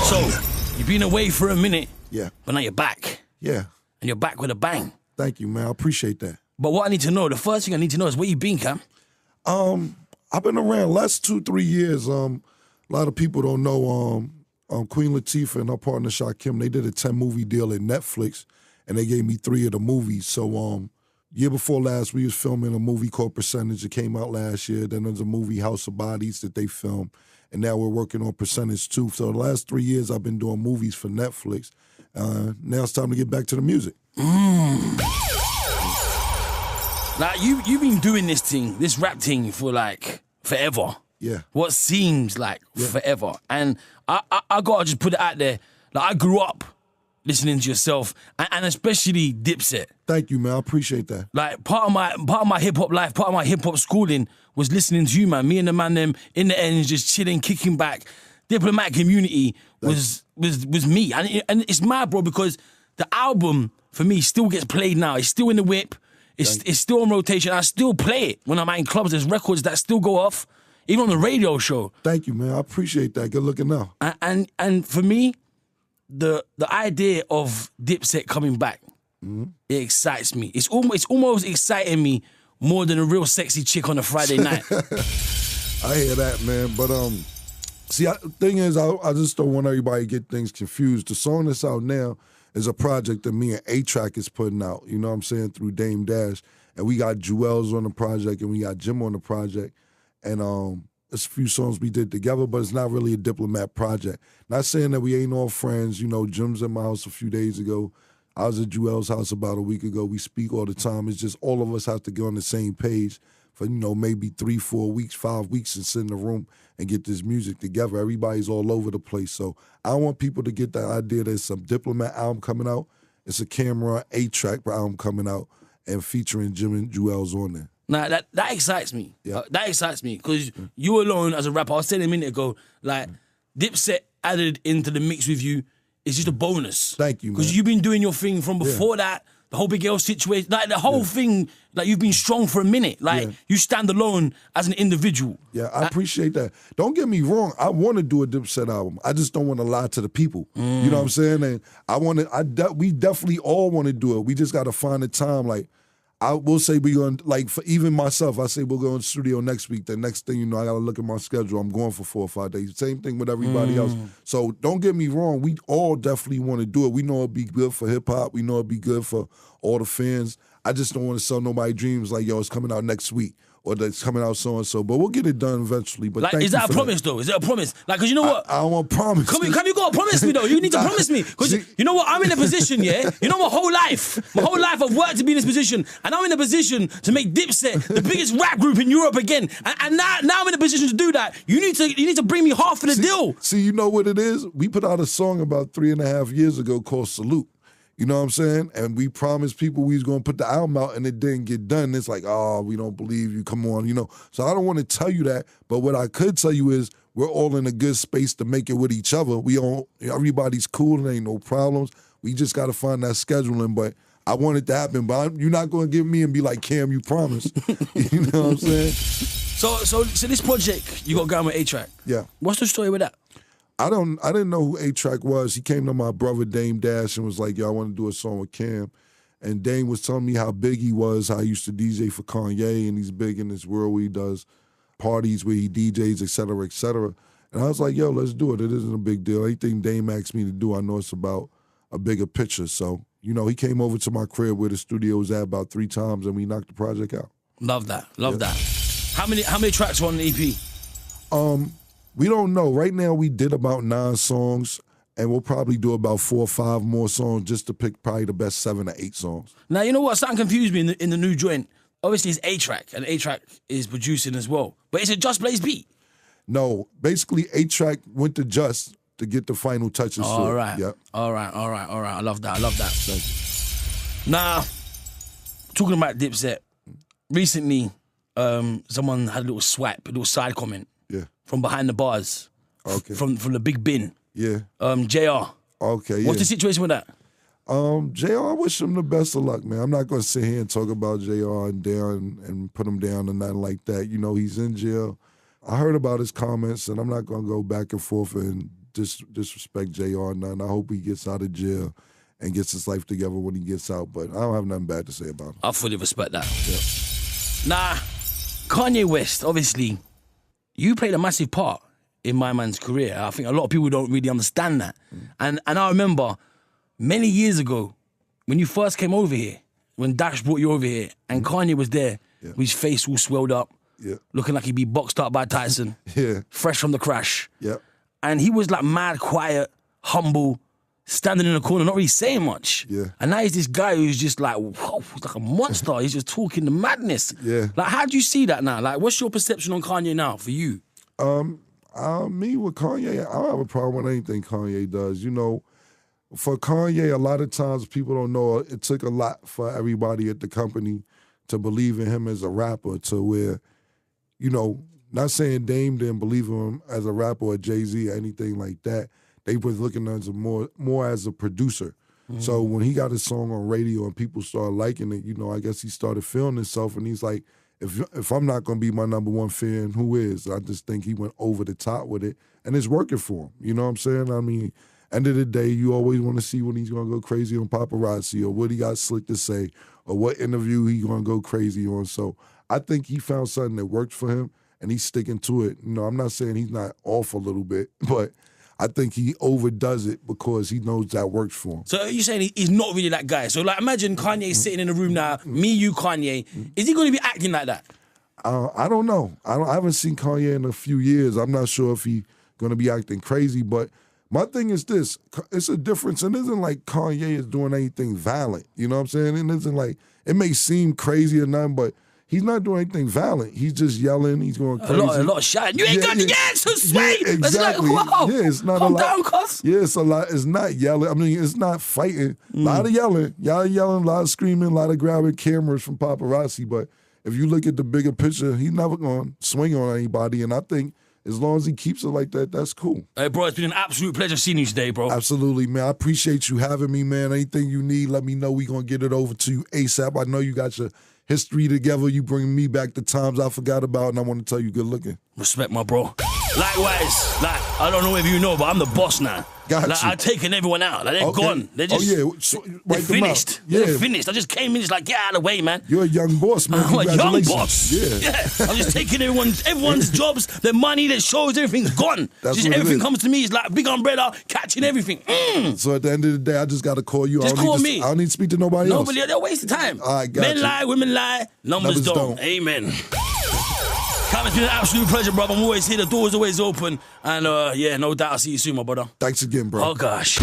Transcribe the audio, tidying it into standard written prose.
So, you've been away for a minute. Yeah. But now you're back. Yeah. And you're back with a bang. Thank you, man. I appreciate that. But what I need to know, the first thing I need to know is where you been, Cam? I've been around last 2-3 years. A lot of people don't know Queen Latifah and her partner Shakim, they did a 10-movie deal at Netflix, and they gave me 3 of the movies. So year before last, we was filming a movie called Percentage. It came out last year. Then there's a movie, House of Bodies, that they filmed. And now we're working on Percentage 2. So the last 3 years, I've been doing movies for Netflix. Now it's time to get back to the music. Now, you've been doing this thing, this rap thing, for like forever. Yeah. What seems like forever. And I gotta just put it out there. Like, I grew up listening to yourself, and especially Dipset. Thank you, man. I appreciate that. Like, part of my hip hop life, part of my hip hop schooling was listening to you, man. Me and the man them in the ends, just chilling, kicking back. Diplomatic Community was me, and it's mad, bro, because the album for me still gets played now. It's still in the whip. It's still on rotation. I still play it when I'm out in clubs. There's records that still go off, even on the radio show. Thank you, man. I appreciate that. Good looking now. And for me, the idea of Dipset coming back, it excites me. It's almost exciting me more than a real sexy chick on a Friday night. I hear that, man. But see, the thing is, I just don't want everybody to get things confused. The song that's out now is a project that me and A-Track is putting out, you know what I'm saying, through Dame Dash. And we got Jewels on the project and we got Jim on the project. And there's a few songs we did together, but it's not really a Diplomat project. Not saying that we ain't all friends. You know, Jim's at my house a few days ago. I was at Jewel's house about a week ago. We speak all the time. It's just all of us have to get on the same page for, you know, maybe 3, 4 weeks, 5 weeks and sit in the room and get this music together. Everybody's all over the place. So I want people to get the idea there's some Diplomat album coming out. It's a Camera A-Track album coming out and featuring Jim and Jewels on there. Nah, that excites me. Yeah. That excites me because you alone as a rapper, I was saying a minute ago, like Dipset added into the mix with you is just a bonus. Thank you, man. Because you've been doing your thing from before that, the whole Big L situation, like the whole thing, like you've been strong for a minute. Like you stand alone as an individual. Yeah, I appreciate that. Don't get me wrong. I want to do a Dipset album. I just don't want to lie to the people. You know what I'm saying? And we definitely all want to do it. We just got to find the time. Like, I will say we're going, like, for even myself, I say we'll go in the studio next week. The next thing you know, I got to look at my schedule. I'm going for 4 or 5 days. Same thing with everybody else. So don't get me wrong. We all definitely want to do it. We know it'd be good for hip-hop. We know it'd be good for all the fans. I just don't want to sell nobody dreams like, yo, it's coming out next week. Or that's coming out so-and-so. But we'll get it done eventually. But like, is that a promise, though? Is it a promise? Like, because you know what? I don't want to promise. Come you got to promise me, though. You need to promise me. Because you know what? I'm in a position, yeah? You know, my whole life I've worked to be in this position. And I'm in a position to make Dipset the biggest rap group in Europe again. And now I'm in a position to do that. You need to bring me half of the deal. See, you know what it is? We put out a song about 3.5 years ago called Salute. You know what I'm saying? And we promised people we was going to put the album out and it didn't get done. It's like, oh, we don't believe you. Come on, you know. So I don't want to tell you that. But what I could tell you is we're all in a good space to make it with each other. Everybody's cool and ain't no problems. We just got to find that scheduling. But I want it to happen. But you're not going to give me and be like, Cam, you promised. You know what I'm saying? So this project, you got going with A-Track. Yeah. What's the story with that? I didn't know who A-Track was. He came to my brother Dame Dash and was like, yo, I want to do a song with Cam. And Dame was telling me how big he was, how he used to DJ for Kanye, and he's big in this world where he does parties where he DJs, et cetera, et cetera. And I was like, yo, let's do it. It isn't a big deal. Anything Dame asked me to do, I know it's about a bigger picture. So, you know, he came over to my crib where the studio was at about 3 times, and we knocked the project out. Love that. Love that. How many tracks are on the EP? We don't know. Right now, we did about 9 songs, and we'll probably do about 4 or 5 more songs just to pick probably the best 7 or 8 songs. Now, you know what? Something confused me in the new joint. Obviously, it's A-Track, and A-Track is producing as well. But it's a Just Blaze beat. No. Basically, A-Track went to Just to get the final touches to it. All right. Yep. All right. I love that. Thank you. Now, talking about Dipset, recently, someone had a little swipe, a little side comment. Yeah. From behind the bars. Okay. From the big bin. Yeah. JR. Okay, yeah. What's the situation with that? JR, I wish him the best of luck, man. I'm not going to sit here and talk about JR and down and put him down or nothing like that. You know, he's in jail. I heard about his comments, and I'm not going to go back and forth and disrespect JR or nothing. I hope he gets out of jail and gets his life together when he gets out. But I don't have nothing bad to say about him. I fully respect that. Yeah. Nah, Kanye West, obviously, you played a massive part in my man's career. I think a lot of people don't really understand that. And I remember many years ago when you first came over here, when Dash brought you over here, and Kanye was there, with his face all swelled up, looking like he'd be boxed up by Tyson, fresh from the crash. And he was like mad, quiet, humble, standing in the corner, not really saying much. And now he's this guy who's just like, whoa, he's like a monster. He's just talking the madness. Like, how do you see that now? Like, what's your perception on Kanye now for you? Me with Kanye, I don't have a problem with anything Kanye does. You know, for Kanye, a lot of times people don't know it took a lot for everybody at the company to believe in him as a rapper to where, you know, not saying Dame didn't believe in him as a rapper or Jay-Z or anything like that. They was looking at him more as a producer. So when he got his song on radio and people started liking it, you know, I guess he started feeling himself and he's like, if I'm not going to be my number one fan, who is? I just think he went over the top with it and it's working for him. You know what I'm saying? I mean, end of the day, you always want to see when he's going to go crazy on paparazzi or what he got slick to say or what interview he's going to go crazy on. So I think he found something that worked for him and he's sticking to it. You know, I'm not saying he's not off a little bit, but I think he overdoes it because he knows that works for him. So you're saying he's not really that guy. So like, imagine Kanye sitting in a room now, me, you, Kanye. Is he going to be acting like that? I don't know. I haven't seen Kanye in a few years. I'm not sure if he's going to be acting crazy, but my thing is this. It's a difference. It isn't like Kanye is doing anything violent. You know what I'm saying? It isn't like, it may seem crazy or nothing, but he's not doing anything violent. He's just yelling. He's going crazy. A lot of shouting. You ain't got the gas, so sweet. Yeah, exactly. Like, whoa. Yeah, it's not Calm a lot. down, cuz. Yeah, it's a lot. It's not yelling. I mean, it's not fighting. A lot of yelling. Y'all yelling, a lot of screaming, a lot of grabbing cameras from paparazzi. But if you look at the bigger picture, he's never going to swing on anybody. And I think as long as he keeps it like that, that's cool. Hey, bro, it's been an absolute pleasure seeing you today, bro. Absolutely, man. I appreciate you having me, man. Anything you need, let me know. We going to get it over to you ASAP. I know you got your history together. You bring me back to times I forgot about, and I want to tell you good looking. Respect, my bro. Likewise, like, I don't know if you know, but I'm the boss now. Got like, you. I've taken everyone out. Like, they're gone. They're just, they're finished. Yeah. They're finished. I just came in, just like, get out of the way, man. You're a young boss, man. I'm a young Congratulations. boss. Yeah. I'm just taking everyone's jobs, their money, their shows, everything's gone. That's just what it everything is. comes to me. It's like a big umbrella catching everything. So at the end of the day, I just got to call you. Just call me. I don't need to speak to nobody else. Nobody, they're wasting time. All right, got Men you. lie, women lie, numbers don't. Amen. Cam, it's been an absolute pleasure, brother. I'm always here. The door's always open. And yeah, no doubt I'll see you soon, my brother. Thanks again, bro. Oh, gosh.